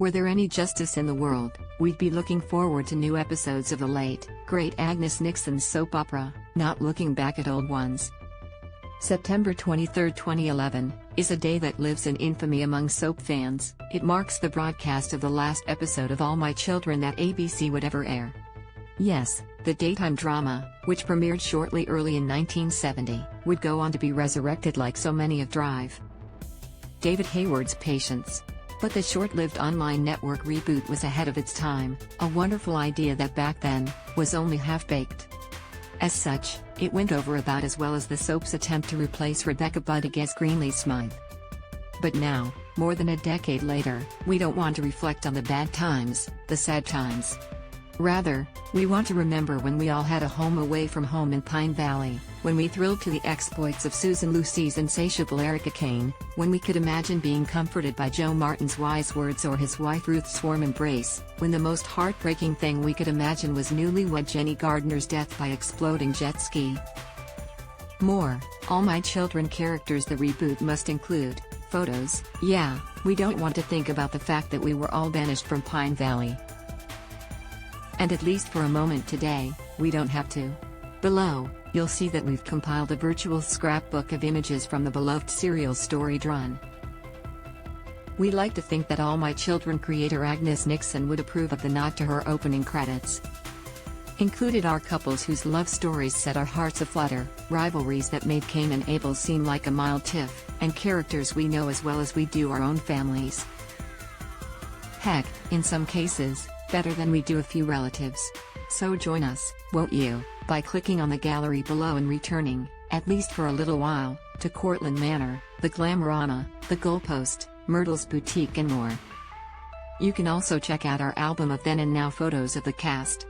Were there any justice in the world, we'd be looking forward to new episodes of the late, great Agnes Nixon soap opera, not looking back at old ones. September 23, 2011, is a day that lives in infamy among soap fans. It marks the broadcast of the last episode of All My Children that ABC would ever air. Yes, the daytime drama, which premiered shortly early in 1970, would go on to be resurrected like so many of Drive. David Hayward's Patience. But the short-lived online network reboot was ahead of its time, a wonderful idea that back then, was only half-baked. As such, it went over about as well as the soap's attempt to replace Rebecca Budig as Greenlee Smythe. But now, more than a decade later, we don't want to reflect on the bad times, the sad times. Rather, we want to remember when we all had a home away from home in Pine Valley, when we thrilled to the exploits of Susan Lucy's insatiable Erica Kane, when we could imagine being comforted by Joe Martin's wise words or his wife Ruth's warm embrace, when the most heartbreaking thing we could imagine was newlywed Jenny Gardner's death by exploding jet ski. More, All My Children characters. The reboot must include photos. Yeah, we don't want to think about the fact that we were all banished from Pine Valley. And at least for a moment today, we don't have to. Below, you'll see that we've compiled a virtual scrapbook of images from the beloved serial's storied run. We like to think that All My Children creator Agnes Nixon would approve of the nod to her opening credits. Included are couples whose love stories set our hearts aflutter, rivalries that made Cain and Abel seem like a mild tiff, and characters we know as well as we do our own families. Heck, in some cases, better than we do a few relatives. So join us, won't you, by clicking on the gallery below and returning, at least for a little while, to Cortlandt Manor, the Glamorama, the Goalpost, Myrtle's Boutique and more. You can also check out our album of then and now photos of the cast.